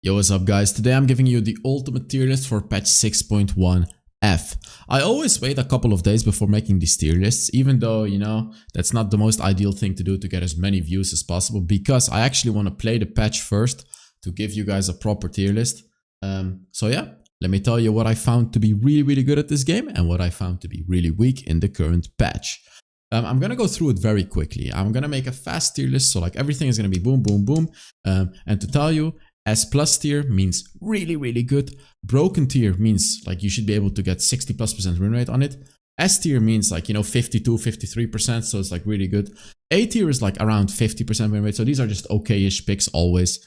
Yo, what's up guys? Today I'm giving you the ultimate tier list for patch 6.1F. I always wait a couple of days before making these tier lists, even though, that's not the most ideal thing to do to get as many views as possible, because I actually want to play the patch first to give you guys a proper tier list. So yeah, let me tell you what I found to be really good at this game and what I found to be really weak in the current patch. I'm gonna go through it very quickly. I'm gonna make a fast tier list, so like everything is gonna be boom, boom, boom. And to tell you, S plus tier means really good. Broken tier means like you should be able to get 60+% win rate on it. S tier means like, 52, 53%, so it's like really good. A tier is like around 50% win rate, so these are just okay-ish picks always.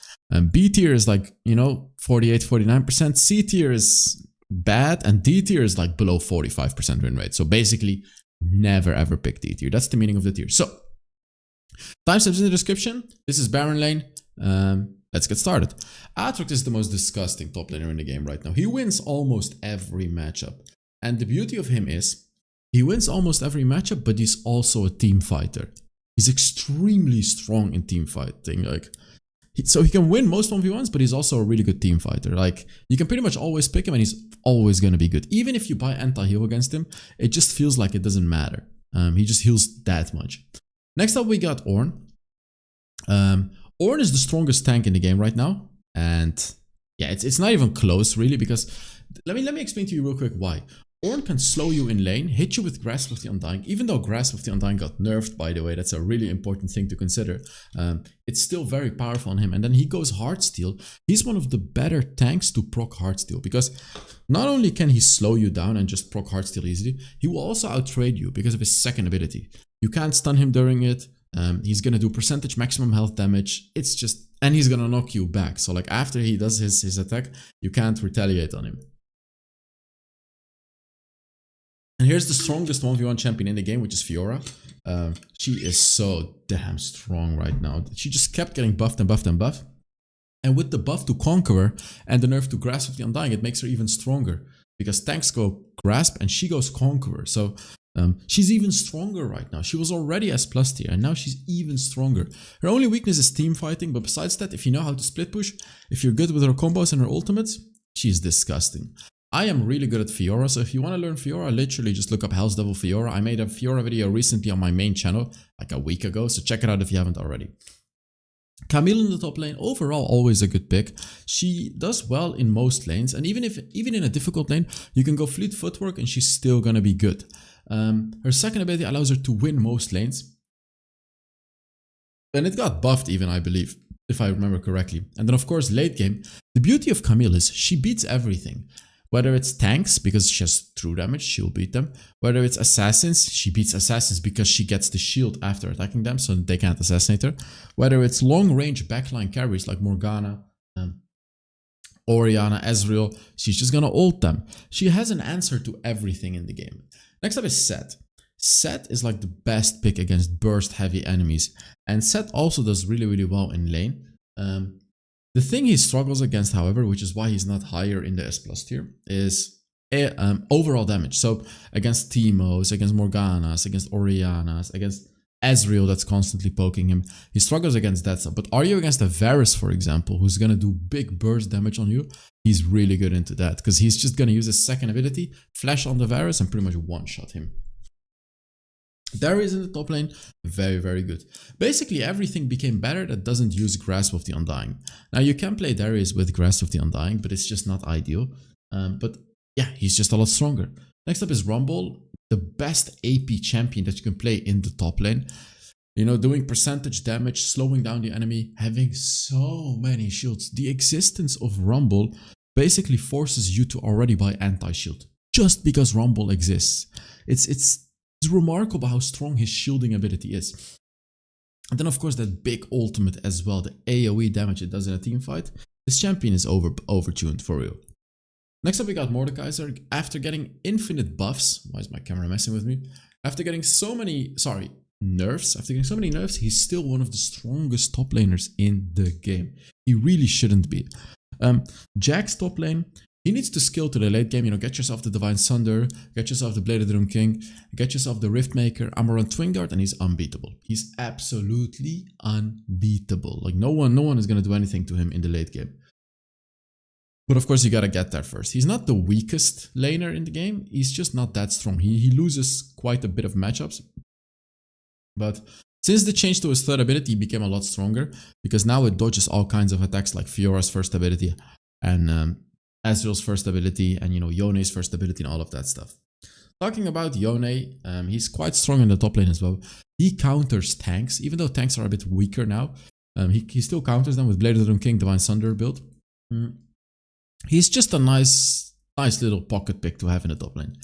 B tier is like, 48, 49%. C tier is bad, and D tier is like below 45% win rate. So basically, never ever pick D tier. That's the meaning of the tier. So, timestamps in the description. This is Baron Lane. Let's get started. Aatrox is the most disgusting top laner in the game right now. He wins almost every matchup. And the beauty of him is, he wins almost every matchup, but he's also a team fighter. He's extremely strong in team fighting. So he can win most 1v1s, but he's also a really good team fighter. Like, you can pretty much always pick him and he's always going to be good. Even if you buy anti-heal against him, it just feels like it doesn't matter. He just heals that much. Next up, we got Ornn. Ornn is the strongest tank in the game right now, and yeah, it's not even close really, because let me explain to you real quick why. Ornn can slow you in lane, hit you with Grasp of the Undying. Even though Grasp of the Undying got nerfed, by the way, that's a really important thing to consider. It's still very powerful on him, and then he goes Heartsteel. He's one of the better tanks to proc Heartsteel, because not only can he slow you down and just proc Heartsteel easily, he will also outtrade you because of his second ability. You can't stun him during it. He's gonna do percentage maximum health damage. It's just, and he's gonna knock you back. So like after he does his attack, you can't retaliate on him. And here's the strongest 1v1 champion in the game, which is Fiora. She is so damn strong right now. She just kept getting buffed and buffed and buffed. And with the buff to Conqueror and the nerf to Grasp of the Undying, it makes her even stronger. Because tanks go Grasp and she goes Conqueror. So she's even stronger right now. She was already S plus tier and now she's even stronger. Her only weakness is team fighting, but besides that, if you know how to split push, if you're good with her combos and her ultimates, she's disgusting. I am really good at Fiora, so if you want to learn Fiora, literally just look up HellsDevil Fiora. I made a Fiora video recently on my main channel, like a week ago, so check it out if you haven't already. Camille in the top lane, overall always a good pick. She does well in most lanes, and even in a difficult lane, you can go Fleet Footwork and she's still gonna be good. Her second ability allows her to win most lanes. And it got buffed even, I believe, if I remember correctly. And then of course, late game, the beauty of Camille is she beats everything. Whether it's tanks, because she has true damage, she'll beat them. Whether it's assassins, she beats assassins because she gets the shield after attacking them, so they can't assassinate her. Whether it's long-range backline carries like Morgana, Orianna, Ezreal, she's just gonna ult them. She has an answer to everything in the game. Next up is Sett. Sett is like the best pick against burst-heavy enemies. And Sett also does really well in lane. The thing he struggles against, however, which is why he's not higher in the S plus tier, is overall damage. So against Teemos, against Morganas, against Oriannas, against Ezreal that's constantly poking him, he struggles against that stuff. But are you against a Varus, for example, who's going to do big burst damage on you, he's really good into that, because he's just going to use his second ability, flash on the Varus, and pretty much one-shot him. Darius in the top lane, very good. Basically, everything became better that doesn't use Grasp of the Undying. Now, you can play Darius with Grasp of the Undying, but it's just not ideal. But yeah, he's just a lot stronger. Next up is Rumble, the best AP champion that you can play in the top lane. Doing percentage damage, slowing down the enemy, having so many shields. The existence of Rumble basically forces you to already buy anti-shield, just because Rumble exists. It's remarkable how strong his shielding ability is. And then of course that big ultimate as well, the AoE damage it does in a team fight. This champion is overtuned for real. Next up we got Mordekaiser. After getting infinite buffs, why is my camera messing with me? After getting so many, nerfs, he's still one of the strongest top laners in the game. He really shouldn't be. Jack's top lane, he needs to skill to the late game, get yourself the Divine Sunder, get yourself the Bladed Rune King, get yourself the Riftmaker, Amaranth Twin Guard, and he's unbeatable. He's absolutely unbeatable. Like no one is going to do anything to him in the late game. But of course, you gotta get there first. He's not the weakest laner in the game. He's just not that strong. He loses quite a bit of matchups. But since the change to his third ability, he became a lot stronger. Because now it dodges all kinds of attacks like Fiora's first ability and Ezreal's first ability and, you know, Yone's first ability and all of that stuff. Talking about Yone, he's quite strong in the top lane as well. He counters tanks, even though tanks are a bit weaker now. He still counters them with Blade of the Rune King, Divine Sunder build. He's just a nice little pocket pick to have in the top lane.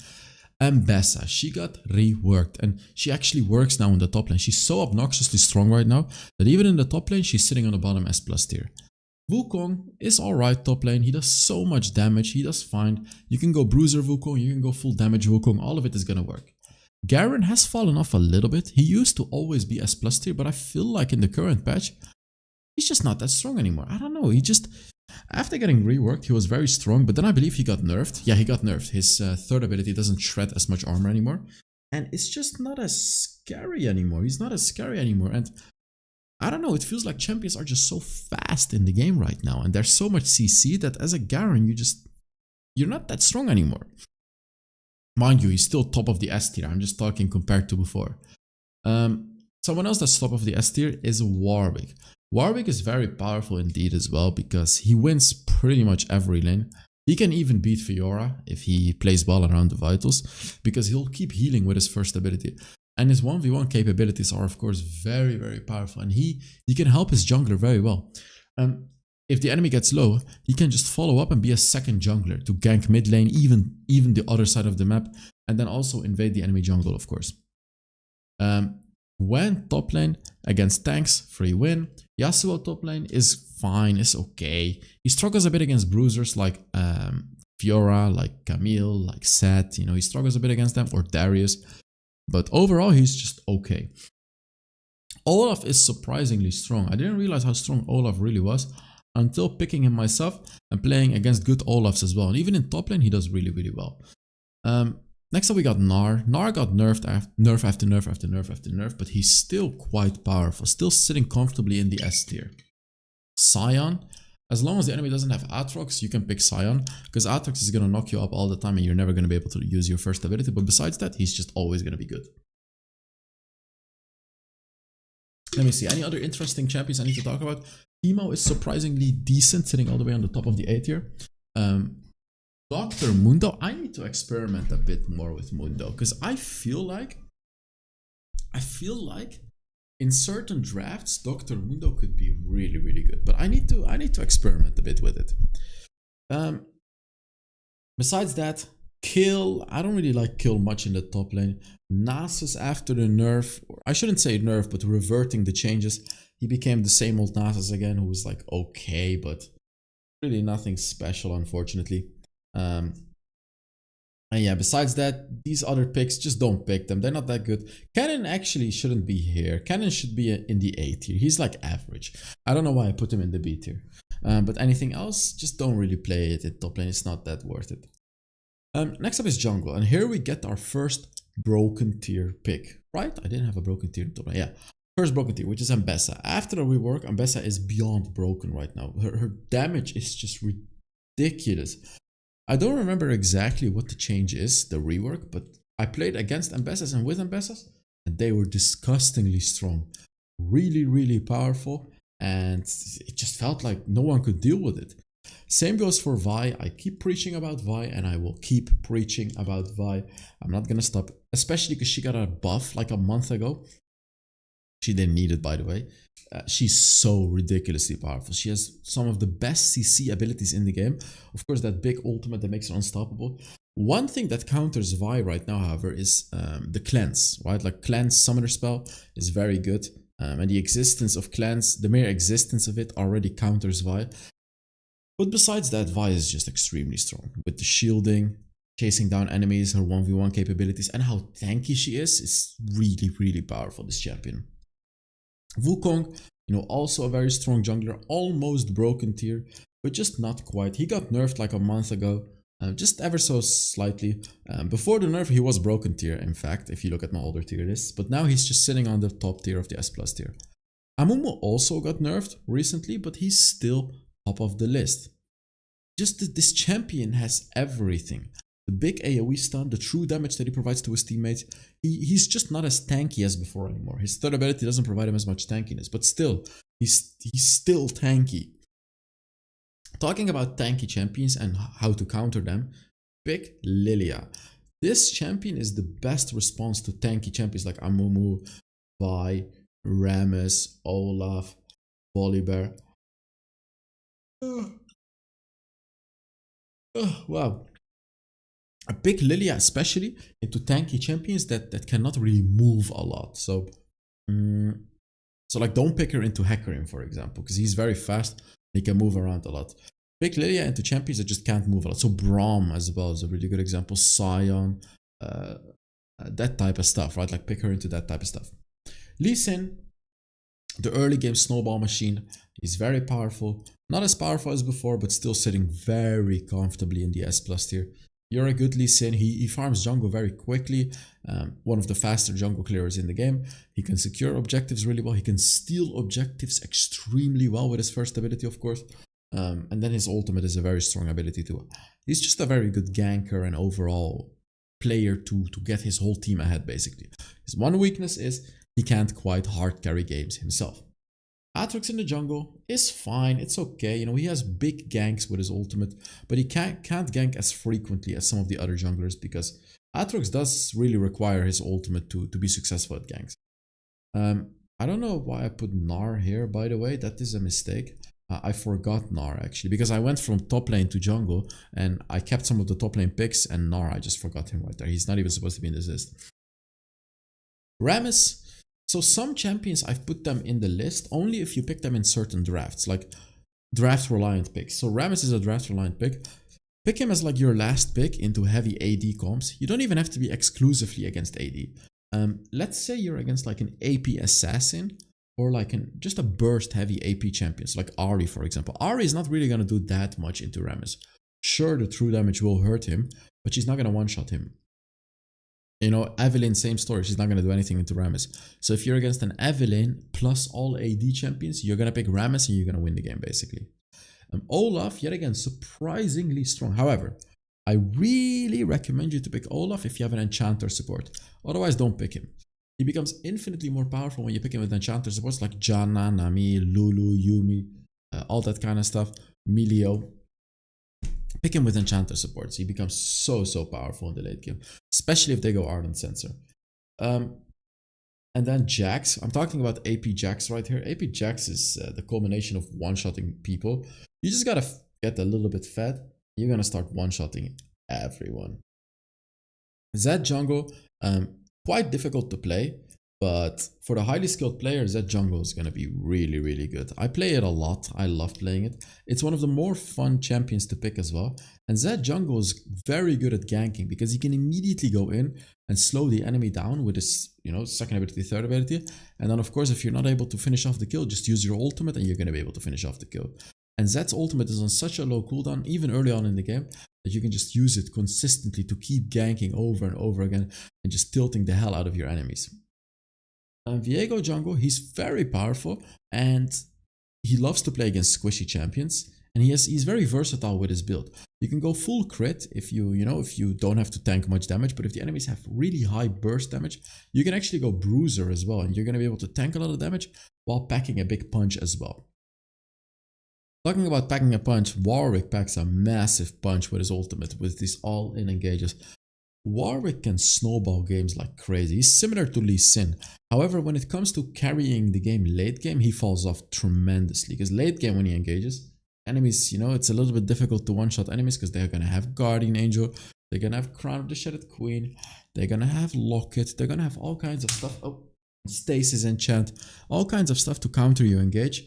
Mbessa, she got reworked and she actually works now in the top lane. She's so obnoxiously strong right now that even in the top lane, she's sitting on the bottom S+ tier. Wukong is alright top lane. He does so much damage. He does fine. You can go bruiser Wukong, you can go full damage Wukong. All of it is gonna work. Garen has fallen off a little bit. He used to always be S+ tier, but I feel like in the current patch, he's just not that strong anymore. I don't know. He just, after getting reworked, he was very strong, but then I believe he got nerfed. Yeah, he got nerfed. His third ability doesn't shred as much armor anymore. And it's just not as scary anymore. He's not as scary anymore. And I don't know, it feels like champions are just so fast in the game right now. And there's so much CC that as a Garen, you're not that strong anymore. Mind you, he's still top of the S tier. I'm just talking compared to before. Someone else that's top of the S tier is Warwick. Warwick is very powerful indeed as well because he wins pretty much every lane. He can even beat Fiora if he plays well around the vitals because he'll keep healing with his first ability. And his 1v1 capabilities are of course very, very powerful and he can help his jungler very well. If the enemy gets low, he can just follow up and be a second jungler to gank mid lane, even the other side of the map, and then also invade the enemy jungle, of course. When top lane against tanks, free win. Yasuo top lane is fine, is okay. He struggles a bit against bruisers like Fiora, like Camille, like Seth. You know, he struggles a bit against them, or Darius. But overall, he's just okay. Olaf is surprisingly strong. I didn't realize how strong Olaf really was until picking him myself and playing against good Olafs as well. And even in top lane, he does really, really well. Next up, we got Gnar. Gnar got nerfed nerf after nerf after nerf after nerf, but he's still quite powerful, still sitting comfortably in the S tier. Sion, as long as the enemy doesn't have Aatrox, you can pick Sion, because Aatrox is going to knock you up all the time and you're never going to be able to use your first ability, but besides that, he's just always going to be good. Let me see, any other interesting champions I need to talk about? Teemo is surprisingly decent, sitting all the way on the top of the A tier. Dr. Mundo, I need to experiment a bit more with Mundo, because I feel like in certain drafts, Dr. Mundo could be really, really good, but I need to experiment a bit with it. Besides that, Kill, I don't really like Kill much in the top lane. Nasus after the nerf, I shouldn't say nerf, but reverting the changes, he became the same old Nasus again, who was like okay, but really nothing special, unfortunately. And yeah, besides that, these other picks, just don't pick them. They're not that good. Cannon actually shouldn't be here. Cannon should be in the A tier. He's like average. I don't know why I put him in the B tier. But anything else, just don't really play it at top lane. It's not that worth it. Next up is jungle. And here we get our first broken tier pick. Right? I didn't have a broken tier in top lane. Yeah. First broken tier, which is Mbessa. After the rework, Mbessa is beyond broken right now. Her damage is just ridiculous. I don't remember exactly what the change is, the rework, but I played against Mbessas and with Mbessas, and they were disgustingly strong. Really, really powerful, and it just felt like no one could deal with it. Same goes for Vi. I keep preaching about Vi, and I will keep preaching about Vi. I'm not gonna stop, especially because she got a buff like a month ago. She didn't need it, by the way. She's so ridiculously powerful. She has some of the best CC abilities in the game. Of course, that big ultimate that makes her unstoppable. One thing that counters Vi right now, however, is the cleanse, right? Like cleanse summoner spell is very good. And the existence of cleanse, the mere existence of it already counters Vi. But besides that, Vi is just extremely strong. With the shielding, chasing down enemies, her 1v1 capabilities, and how tanky she is really, really powerful, this champion. Wukong, you know, also a very strong jungler, almost broken tier, but just not quite. He got nerfed like a month ago, just ever so slightly. Before the nerf, he was broken tier, in fact, if you look at my older tier lists, but now he's just sitting on the top tier of the S+ tier. Amumu also got nerfed recently, but he's still top of the list. just this champion has everything. The big AoE stun, the true damage that he provides to his teammates. He's just not as tanky as before anymore. His third ability doesn't provide him as much tankiness, but still, he's still tanky. Talking about tanky champions and how to counter them, pick Lilia. This champion is the best response to tanky champions like Amumu, Vi, Rammus, Olaf, Volibear. Wow. I pick Lilia especially into tanky champions that cannot really move a lot. So, like don't pick her into Hecarim, for example, because he's very fast and he can move around a lot. Pick Lilia into champions that just can't move a lot. So Braum as well is a really good example. Sion, that type of stuff, right? Like pick her into that type of stuff. Lee Sin, the early game snowball machine, is very powerful. Not as powerful as before, but still sitting very comfortably in the S+ tier. You're a good Lee Sin. He farms jungle very quickly. One of the faster jungle clearers in the game. He can secure objectives really well. He can steal objectives extremely well with his first ability, of course. And then his ultimate is a very strong ability too. He's just a very good ganker and overall player to get his whole team ahead, basically. His one weakness is he can't quite hard carry games himself. Aatrox in the jungle is fine, it's okay, you know, he has big ganks with his ultimate, but he can't gank as frequently as some of the other junglers because Aatrox does really require his ultimate to be successful at ganks. I don't know why I put Gnar here, by the way, that is a mistake. I forgot Gnar actually, because I went from top lane to jungle and I kept some of the top lane picks, and Gnar, I just forgot him right there. He's not even supposed to be in this list. Rammus. So some champions, I've put them in the list only if you pick them in certain drafts, like draft reliant picks. So Rammus is a draft reliant pick. Pick him as like your last pick into heavy AD comps. You don't even have to be exclusively against AD. Let's say you're against like an AP assassin or like just a burst heavy AP champion, so like Ahri, for example. Ahri is not really going to do that much into Rammus. Sure, the true damage will hurt him, but she's not going to one-shot him. You know, Evelynn, same story. She's not going to do anything into Rammus. So if you're against an Evelynn plus all AD champions, you're going to pick Rammus and you're going to win the game, basically. Olaf, yet again, surprisingly strong. However, I really recommend you to pick Olaf if you have an Enchanter support. Otherwise, don't pick him. He becomes infinitely more powerful when you pick him with Enchanter supports like Janna, Nami, Lulu, Yumi, all that kind of stuff. Milio. Pick him with Enchanter supports. He becomes so powerful in the late game, especially if they go Ardent Sensor. And then Jax. I'm talking about AP Jax right here. AP Jax is the culmination of one-shotting people. You just gotta get a little bit fed. You're gonna start one-shotting everyone. Zed jungle, quite difficult to play, but for the highly skilled players, Zed jungle is gonna be really good. I play it a lot. I love playing it. It's one of the more fun champions to pick as well. And Zed jungle is very good at ganking because he can immediately go in and slow the enemy down with his, you know, second ability, third ability. And then of course, if you're not able to finish off the kill, just use your ultimate and you're gonna be able to finish off the kill. And Zed's ultimate is on such a low cooldown, even early on in the game, that you can just use it consistently to keep ganking over and over again and just tilting the hell out of your enemies. Viego jungle, he's very powerful and he loves to play against squishy champions, and he's very versatile with his build. You can go full crit if you don't have to tank much damage, but if the enemies have really high burst damage, you can actually go bruiser as well, and you're going to be able to tank a lot of damage while packing a big punch as well. Talking about packing a punch, Warwick packs a massive punch with his ultimate with these all-in engages. Warwick can snowball games like crazy. He's similar to Lee Sin. However, when it comes to carrying the game late game, he falls off tremendously. Because late game, when he engages, enemies, you know, it's a little bit difficult to one-shot enemies because they're going to have Guardian Angel. They're going to have Crown of the Shattered Queen. They're going to have Locket. They're going to have all kinds of stuff. Oh, Stasis Enchant. All kinds of stuff to counter you engage.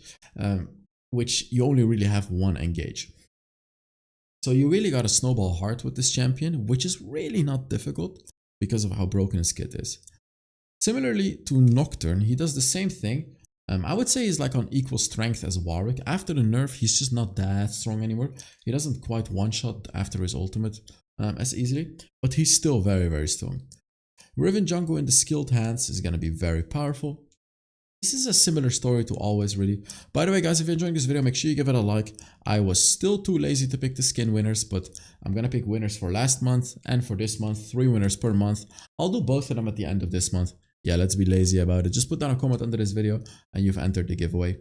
Which you only really have one engage. So you really got to snowball hard with this champion, which is really not difficult because of how broken his kit is. Similarly to Nocturne, he does the same thing. I would say he's like on equal strength as Warwick. After the nerf, he's just not that strong anymore. He doesn't quite one-shot after his ultimate as easily, but he's still very strong. Riven jungle in the skilled hands is going to be very powerful. this is a similar story to always, really. By the way, guys, if you're enjoying this video, make sure you give it a like. I was still too lazy to pick the skin winners, but I'm gonna pick winners for last month and for this month, 3 winners per month. I'll do both of them at the end of this month. Yeah, let's be lazy about it. Just put down a comment under this video and you've entered the giveaway.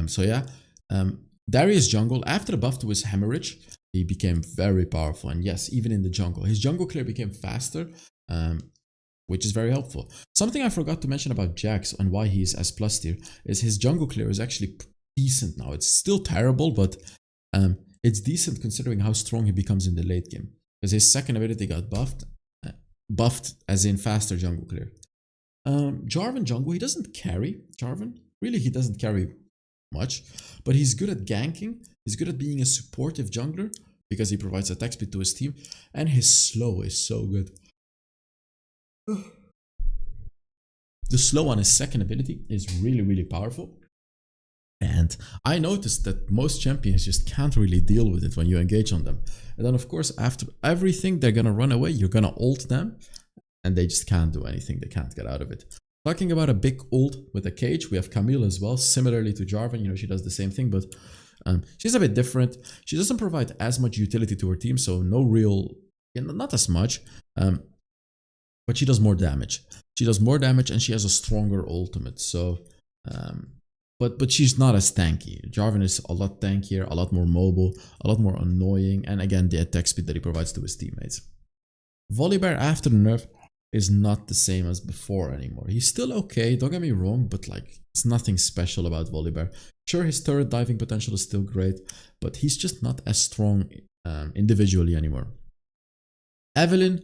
So yeah, Darius jungle, after the buff to his hemorrhage, he became very powerful. And yes, even in the jungle, his jungle clear became faster, which is very helpful. Something I forgot to mention about Jax and why he is S+ tier is his jungle clear is actually decent now. It's still terrible, but it's decent considering how strong he becomes in the late game. Because his second ability got buffed as in faster jungle clear. Jarvan jungle, he doesn't carry. Jarvan, really, he doesn't carry much, but he's good at ganking. He's good at being a supportive jungler because he provides attack speed to his team, and his slow is so good. The slow on his second ability is really, really powerful. And I noticed that most champions just can't really deal with it when you engage on them. And then of course, after everything, they're gonna run away, you're gonna ult them, and they just can't do anything, they can't get out of it. Talking about a big ult with a cage, we have Camille as well, similarly to Jarvan, you know, she does the same thing, but she's a bit different. She doesn't provide as much utility to her team, so no real, you know, not as much. But she does more damage. She does more damage and she has a stronger ultimate. So, but she's not as tanky. Jarvan is a lot tankier, a lot more mobile, a lot more annoying, and again, the attack speed that he provides to his teammates. Volibear after the nerf is not the same as before anymore. He's still okay, don't get me wrong, but like, it's nothing special about Volibear. Sure, his turret diving potential is still great, but he's just not as strong individually anymore. Evelyn,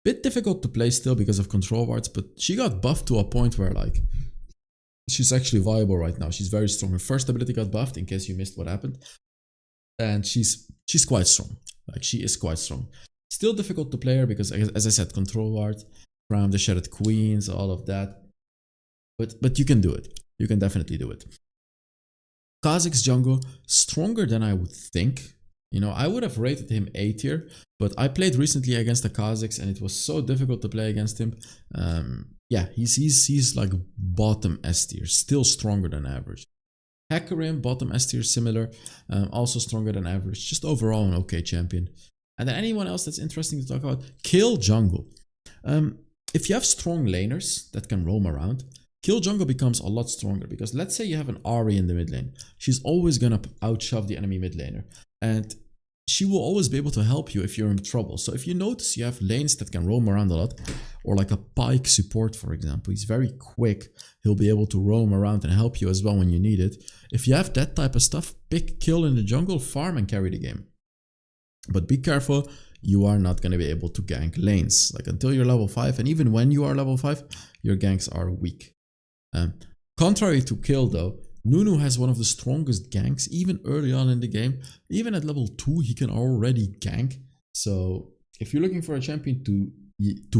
bit difficult to play still because of control wards, but she got buffed to a point where like she's actually viable right now. She's very strong. Her first ability got buffed, in case you missed what happened, and she's quite strong. Like, she is quite strong. Still difficult to play her because, as I said, control ward, Crown the Shattered Queens, all of that. But you can do it. You can definitely do it. Kha'Zix's jungle, stronger than I would think. You know, I would have rated him A tier, but I played recently against the Kha'Zix and it was so difficult to play against him. Yeah, he's like bottom S tier, still stronger than average. Hecarim, bottom S tier, similar, also stronger than average, just overall an okay champion. And then anyone else that's interesting to talk about? Kill jungle. If you have strong laners that can roam around, Kill jungle becomes a lot stronger because let's say you have an Ahri in the mid lane. She's always gonna outshove the enemy mid laner, and she will always be able to help you if you're in trouble. So if you notice you have lanes that can roam around a lot, or like a Pike support, for example, he's very quick. He'll be able to roam around and help you as well when you need it. If you have that type of stuff, pick Kill in the jungle, farm and carry the game. But be careful, you are not going to be able to gank lanes. Like until you're level 5, and even when you are level 5, your ganks are weak. Contrary to Kill though, Nunu has one of the strongest ganks even early on in the game. Even at level 2 he can already gank. So if you're looking for a champion to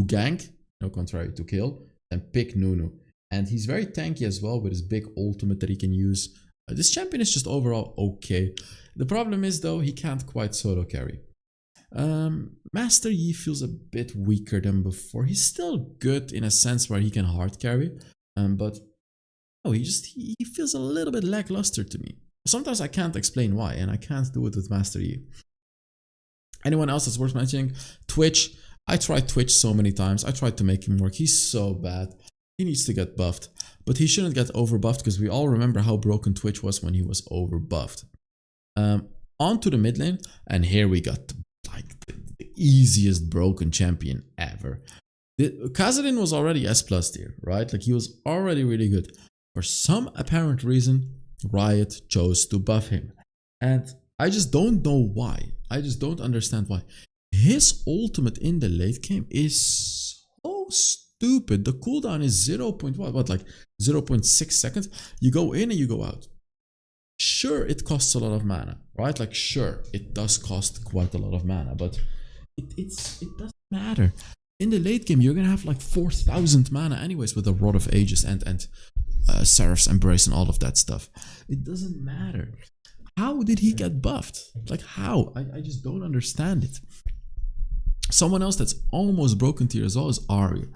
gank, no, contrary to Kill, then pick Nunu. And he's very tanky as well with his big ultimate that he can use. This champion is just overall okay. The problem is though, he can't quite solo carry. Master Yi feels a bit weaker than before. He's still good in a sense where he can hard carry. But oh, he feels a little bit lackluster to me. Sometimes I can't explain why, and I can't do it with Master Yi. Anyone else that's worth mentioning? Twitch. I tried Twitch so many times. I tried to make him work. He's so bad. He needs to get buffed. But he shouldn't get over buffed because we all remember how broken Twitch was when he was over buffed. On to the mid lane, and here we got like the easiest broken champion ever. Kha'Zix was already S+ tier, right? Like he was already really good. For some apparent reason, Riot chose to buff him. And I just don't know why. I just don't understand why. His ultimate in the late game is so stupid. The cooldown is 0.6 seconds. You go in and you go out. Sure, it costs a lot of mana, right? Like sure, it does cost quite a lot of mana, but it doesn't matter. In the late game, you're gonna have like 4,000 mana anyways with the Rod of Ages and Seraph's Embrace and all of that stuff. It doesn't matter. How did he get buffed? Like how? I just don't understand it. Someone else that's almost broken tier as well is Ahri.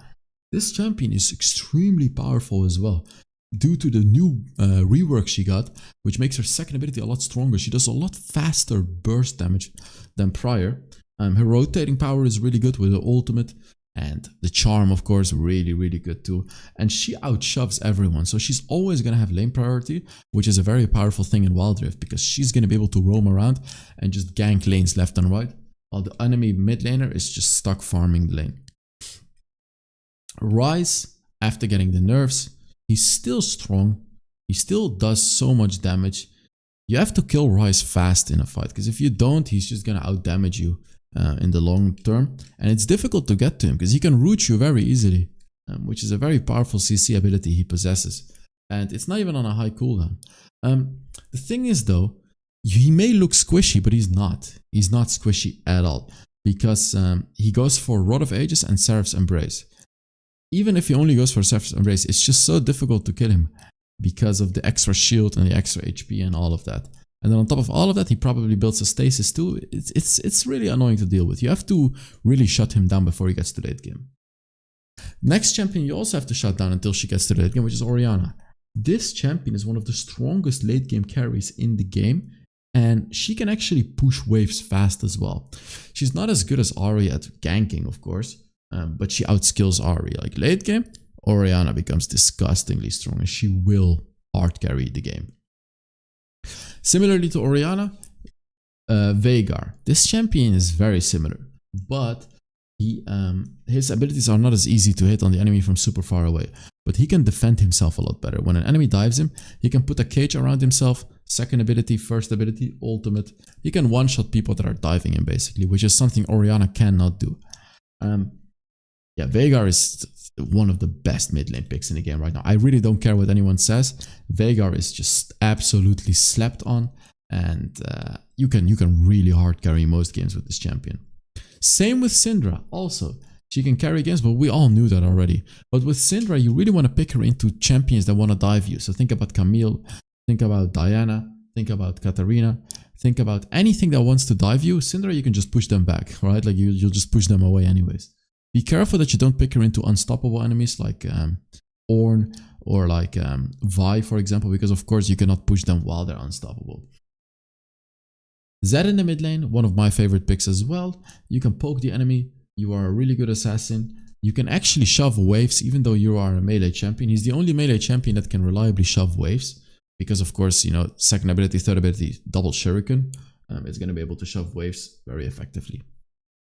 This champion is extremely powerful as well. Due to the new rework she got, which makes her second ability a lot stronger. She does a lot faster burst damage than prior. Her rotating power is really good with the ultimate. And the charm, of course, really, really good too. And she outshoves everyone. So she's always going to have lane priority, which is a very powerful thing in Wild Rift, because she's going to be able to roam around and just gank lanes left and right, while the enemy mid laner is just stuck farming the lane. Ryze, after getting the nerfs, he's still strong. He still does so much damage. You have to kill Ryze fast in a fight, because if you don't, he's just going to outdamage you in the long term. And it's difficult to get to him, because he can root you very easily, which is a very powerful CC ability he possesses. And it's not even on a high cooldown. The thing is though, he may look squishy, but he's not. He's not squishy at all, because he goes for Rod of Ages and Seraph's Embrace. Even if he only goes for Seraph's Embrace, it's just so difficult to kill him because of the extra shield and the extra HP and all of that. And then on top of all of that, he probably builds a stasis too. It's really annoying to deal with. You have to really shut him down before he gets to late game. Next champion you also have to shut down until she gets to the late game, which is Orianna. This champion is one of the strongest late game carries in the game, and she can actually push waves fast as well. She's not as good as Ahri at ganking, of course, but she outskills Ahri. Like late game, Orianna becomes disgustingly strong, and she will hard carry the game. Similarly to Orianna, Veigar. This champion is very similar, but his abilities are not as easy to hit on the enemy from super far away. But he can defend himself a lot better. When an enemy dives him, he can put a cage around himself, second ability, first ability, ultimate. He can one-shot people that are diving him basically, which is something Orianna cannot do. Yeah, Veigar is one of the best mid lane picks in the game right now. I really don't care what anyone says. Veigar is just absolutely slept on, and you can really hard carry most games with this champion. Same with Syndra also. She can carry games, but we all knew that already. But with Syndra, you really want to pick her into champions that want to dive you. So think about Camille, think about Diana, think about Katarina, think about anything that wants to dive you. Syndra, you can just push them back, right? Like you'll just push them away anyways. Be careful that you don't pick her into unstoppable enemies like Ornn or like Vi, for example, because of course you cannot push them while they're unstoppable. Zed in the mid lane, one of my favorite picks as well. You can poke the enemy. You are a really good assassin. You can actually shove waves even though you are a melee champion. He's the only melee champion that can reliably shove waves because of course, you know, second ability, third ability, double shuriken. It's going to be able to shove waves very effectively.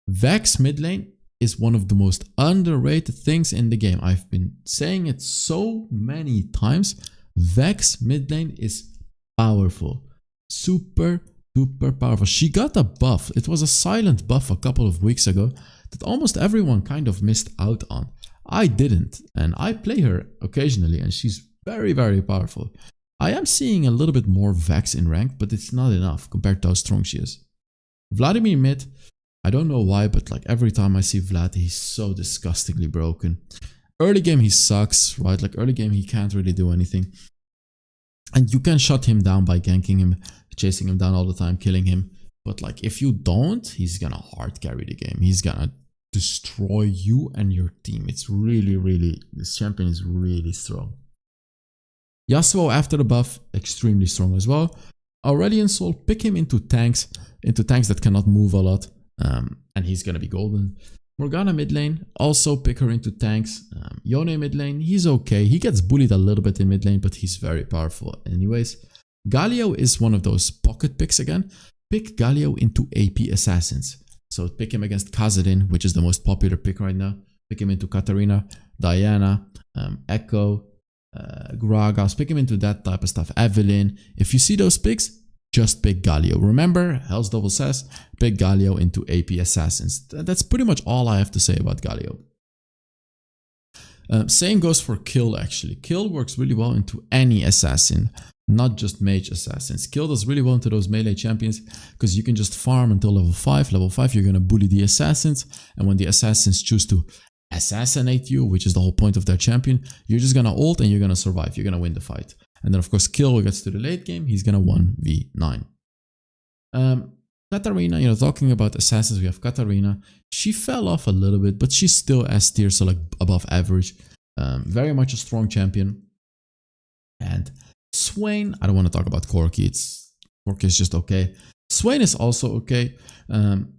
Vex mid lane is one of the most underrated things in the game. I've been saying it so many times. Vex mid lane is powerful. Super powerful. She got a buff. It was a silent buff a couple of weeks ago that almost everyone kind of missed out on. I didn't, and I play her occasionally, and she's very powerful. I am seeing a little bit more Vex in rank, but it's not enough compared to how strong she is. Vladimir mid, I don't know why, but like every time I see Vlad, he's so disgustingly broken. Early game he sucks, right? Like early game he can't really do anything. And you can shut him down by ganking him, chasing him down all the time, killing him. But like if you don't, he's gonna hard carry the game. He's gonna destroy you and your team. It's really, this champion is really strong. Yasuo after the buff, extremely strong as well. Aurelion Sol, pick him into tanks that cannot move a lot. And he's gonna be golden. Morgana mid lane, also pick her into tanks. Yone mid lane, he's okay. He gets bullied a little bit in mid lane, but he's very powerful anyways. Galio is one of those pocket picks again. Pick Galio into AP assassins. So pick him against Khazad, which is the most popular pick right now. Pick him into Katarina, Diana, Echo, Gragas. Pick him into that type of stuff. Evelyn. If you see those picks, just pick Galio. Remember, HellsDevil says, pick Galio into AP assassins. That's pretty much all I have to say about Galio. Same goes for Kill actually. Kill works really well into any assassin, not just mage assassins. Kill does really well into those melee champions because you can just farm until level 5. Level 5 you're going to bully the assassins, and when the assassins choose to assassinate you, which is the whole point of their champion, you're just going to ult and you're going to survive. You're going to win the fight. And then of course Kill gets to the late game, he's going to 1v9. Katarina, you know, talking about assassins, we have Katarina. She fell off a little bit, but she's still S tier, so like above average. Very much a strong champion. And Swain, I don't want to talk about Corki. Corki is just okay. Swain is also okay.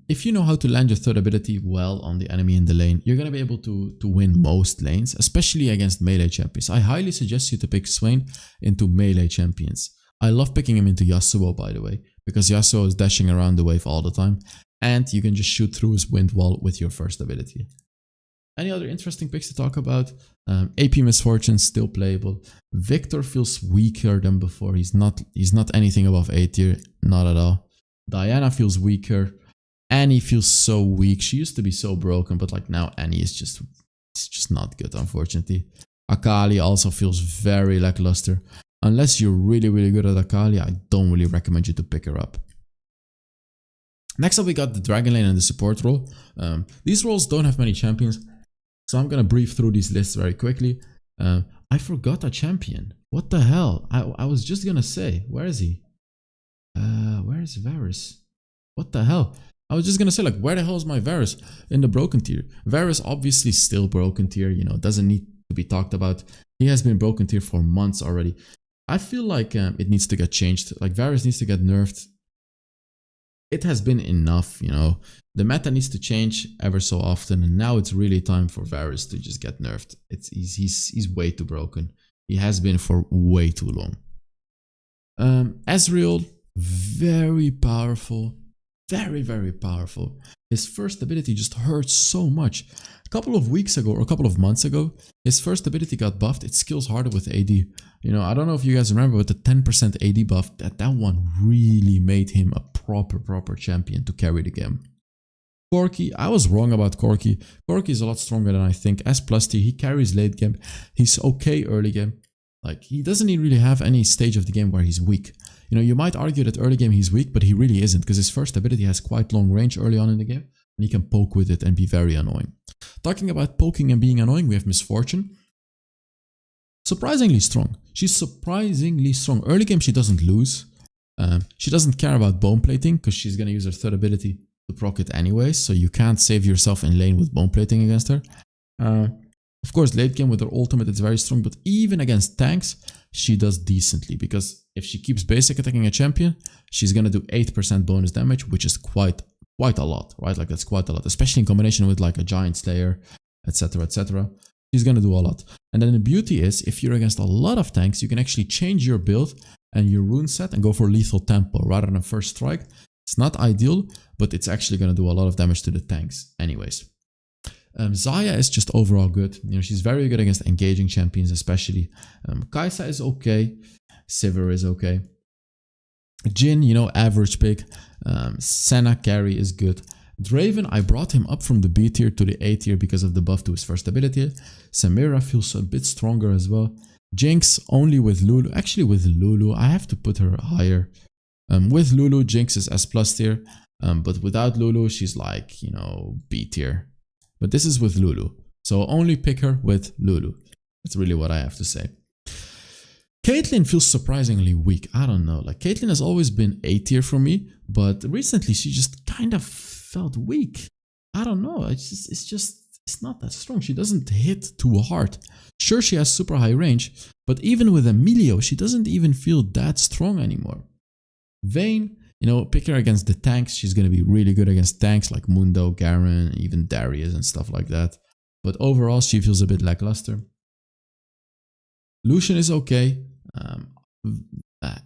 If you know how to land your third ability well on the enemy in the lane, you're going to be able to win most lanes, especially against melee champions. I highly suggest you to pick Swain into melee champions. I love picking him into Yasuo, by the way, because Yasuo is dashing around the wave all the time, and you can just shoot through his wind wall with your first ability. Any other interesting picks to talk about? AP Misfortune, still playable. Victor feels weaker than before. He's not anything above A tier, not at all. Diana feels weaker. Annie feels so weak. She used to be so broken, but like now Annie is just not good, unfortunately. Akali also feels very lackluster. Unless you're really, really good at Akali, I don't really recommend you to pick her up. Next up, we got the Dragon Lane and the support role. These roles don't have many champions, so I'm gonna brief through these lists very quickly. I forgot a champion. What the hell? I was just gonna say, where is he? Where is Varus? What the hell? I was just gonna say, like, where the hell is my Varus in the broken tier? Varus obviously still broken tier, you know, doesn't need to be talked about. He has been broken tier for months already. I feel like it needs to get changed. Like, Varus needs to get nerfed. It has been enough, you know. The meta needs to change ever so often, and now it's really time for Varus to just get nerfed. He's way too broken. He has been for way too long. Ezreal, very powerful. Very, very powerful. His first ability just hurts so much. A couple of weeks ago, or a couple of months ago, his first ability got buffed. It skills harder with AD. You know, I don't know if you guys remember, but the 10% AD buff, that one really made him a proper champion to carry the game. Corki, I was wrong about Corki. Corki is a lot stronger than I think. S plus T, he carries late game. He's okay early game. Like, he doesn't really have any stage of the game where he's weak. You know, you might argue that early game he's weak, but he really isn't, because his first ability has quite long range early on in the game, and he can poke with it and be very annoying. Talking about poking and being annoying, we have Misfortune. Surprisingly strong. She's surprisingly strong. Early game, she doesn't lose. She doesn't care about bone plating, because she's going to use her third ability to proc it anyways, so you can't save yourself in lane with bone plating against her. Of course, late game with her ultimate, it's very strong, but even against tanks, she does decently, because if she keeps basic attacking a champion, she's going to do 8% bonus damage, which is quite a lot, right? Like, that's quite a lot, especially in combination with like a Giant Slayer, etc, etc. She's going to do a lot. And then the beauty is, if you're against a lot of tanks, you can actually change your build and your rune set and go for Lethal Tempo rather than First Strike. It's not ideal, but it's actually going to do a lot of damage to the tanks anyways. Xayah is just overall good. You know, she's very good against engaging champions, especially. Kai'Sa is okay. Sivir is okay. Jhin, you know, average pick. Senna carry is good. Draven, I brought him up from the B tier to the A tier because of the buff to his first ability. Samira feels a bit stronger as well. Jinx, only with Lulu. Actually, with Lulu, I have to put her higher. With Lulu, Jinx is S plus tier. But without Lulu, she's like, you know, B tier. But this is with Lulu, so only pick her with Lulu. That's really what I have to say. Caitlyn feels surprisingly weak. I don't know. Like, Caitlyn has always been A tier for me, but recently she just kind of felt weak. I don't know. It's not that strong. She doesn't hit too hard. Sure, she has super high range, but even with Emilio, she doesn't even feel that strong anymore. Vayne, you know, pick her against the tanks. She's going to be really good against tanks like Mundo, Garen, even Darius and stuff like that. But overall, she feels a bit lackluster. Lucian is okay.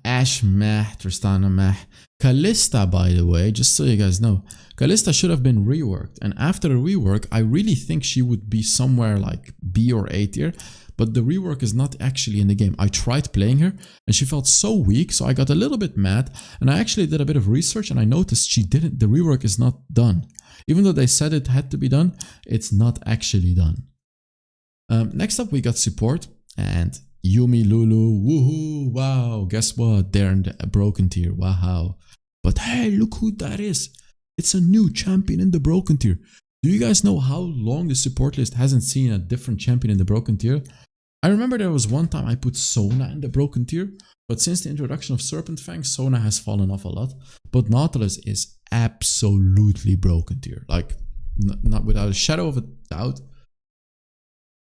Ashe, meh. Tristana, meh. Kalista, by the way, just so you guys know, Kalista should have been reworked. And after the rework, I really think she would be somewhere like B or A tier. But the rework is not actually in the game. I tried playing her and she felt so weak, so I got a little bit mad, and I actually did a bit of research and I noticed the rework is not done. Even though they said it had to be done, it's not actually done. Next up, we got support, and Yumi, Lulu, woohoo, wow, guess what? They're in the broken tier, wow. But hey, look who that is. It's a new champion in the broken tier. Do you guys know how long the support list hasn't seen a different champion in the broken tier? I remember there was one time I put Sona in the broken tier, but since the introduction of Serpent Fang, Sona has fallen off a lot. But Nautilus is absolutely broken tier. Like, not without a shadow of a doubt.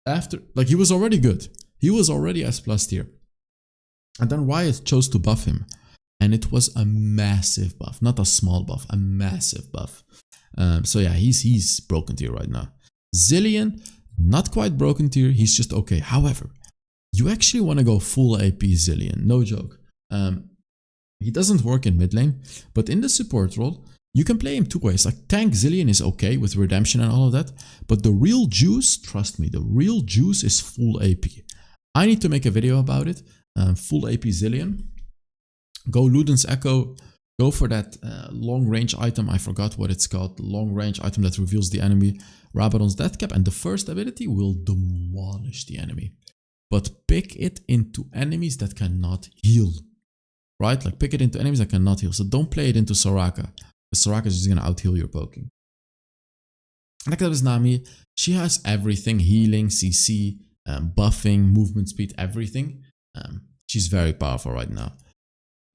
After, like, he was already good. He was already S+ tier. And then Riot chose to buff him. And it was a massive buff. Not a small buff, a massive buff. So yeah, he's broken tier right now. Zilean, not quite broken tier, he's just okay. However, you actually want to go full AP Zilean, no joke. He doesn't work in mid lane, but in the support role, you can play him two ways. Like tank Zilean is okay with redemption and all of that, but the real juice, trust me, the real juice is full AP. I need to make a video about it. Full AP Zilean. Go Luden's Echo. Go for that long range item. I forgot what it's called. The long range item that reveals the enemy. Rabadon's Death Cap, and the first ability will demolish the enemy. But pick it into enemies that cannot heal. Right? Like pick it into enemies that cannot heal. So don't play it into Soraka. Because Soraka is just going to out-heal your poking. Like that is Nami. She has everything. Healing, CC, buffing, movement speed, everything. She's very powerful right now.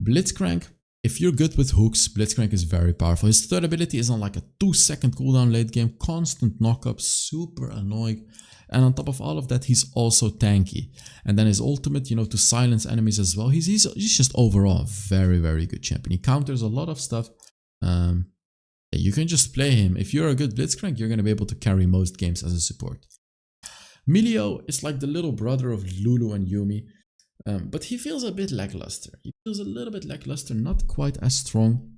Blitzcrank. If you're good with hooks, Blitzcrank is very powerful. His third ability is on like a 2-second cooldown late game. Constant knockup. Super annoying. And on top of all of that, he's also tanky. And then his ultimate, you know, to silence enemies as well. He's just overall a very, very good champion. He counters a lot of stuff. You can just play him. If you're a good Blitzcrank, you're going to be able to carry most games as a support. Milio is like the little brother of Lulu and Yumi. But he feels a bit lackluster. He feels a little bit lackluster, not quite as strong,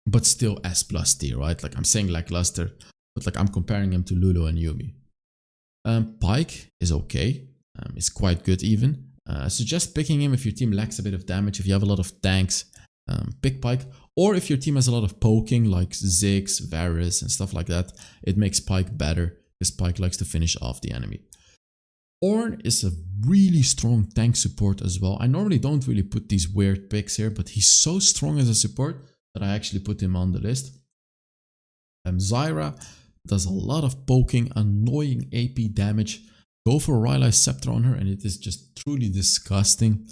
but still S+ tier, right? Like I'm saying lackluster, but like I'm comparing him to Lulu and Yumi. Pyke is okay. It's quite good even. I suggest picking him if your team lacks a bit of damage. If you have a lot of tanks, pick Pyke. Or if your team has a lot of poking like Ziggs, Varus and stuff like that, it makes Pyke better because Pyke likes to finish off the enemy. Ornn is a really strong tank support as well. I normally don't really put these weird picks here, but he's so strong as a support that I actually put him on the list. Zyra does a lot of poking, annoying AP damage. Go for Rylai's Scepter on her and it is just truly disgusting.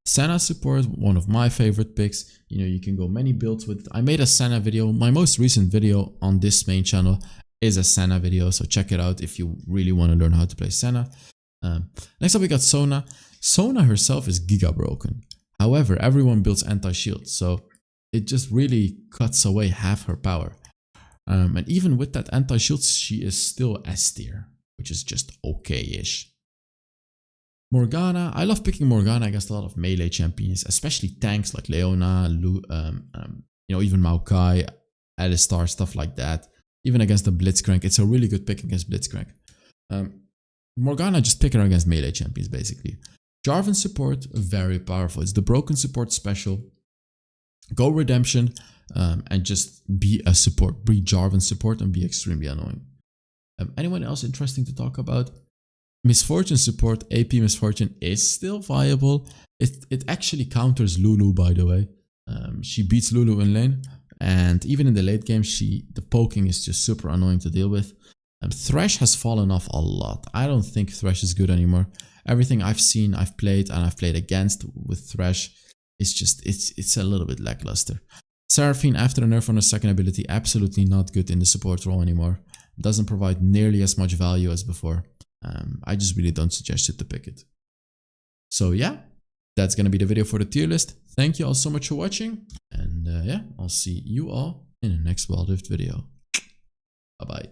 Senna support, one of my favorite picks. You know, you can go many builds with it. I made a Senna video. My most recent video on this main channel is a Senna video, so check it out if you really want to learn how to play Senna. Next up we got Sona. Sona herself is giga broken. However, everyone builds anti-shield, so it just really cuts away half her power. And even with that anti-shield, she is still S tier, which is just okay-ish. Morgana, I love picking Morgana against a lot of melee champions, especially tanks like Leona, you know, even Maokai, Alistar, stuff like that. Even against the Blitzcrank, it's a really good pick against Blitzcrank. Morgana, just pick her against melee champions, basically. Jarvan support, very powerful. It's the broken support special. Go Redemption and just be a support. Be Jarvan support and be extremely annoying. Anyone else interesting to talk about? Misfortune support, AP Misfortune is still viable. It actually counters Lulu, by the way. She beats Lulu in lane. And even in the late game, the poking is just super annoying to deal with. Thresh has fallen off a lot. I don't think Thresh is good anymore. Everything I've seen, I've played, and I've played against with Thresh, it's a little bit lackluster. Seraphine, after the nerf on her second ability, absolutely not good in the support role anymore. Doesn't provide nearly as much value as before. I just really don't suggest you to pick it. So yeah, that's going to be the video for the tier list. Thank you all so much for watching. And yeah, I'll see you all in the next WildRift video. Bye-bye.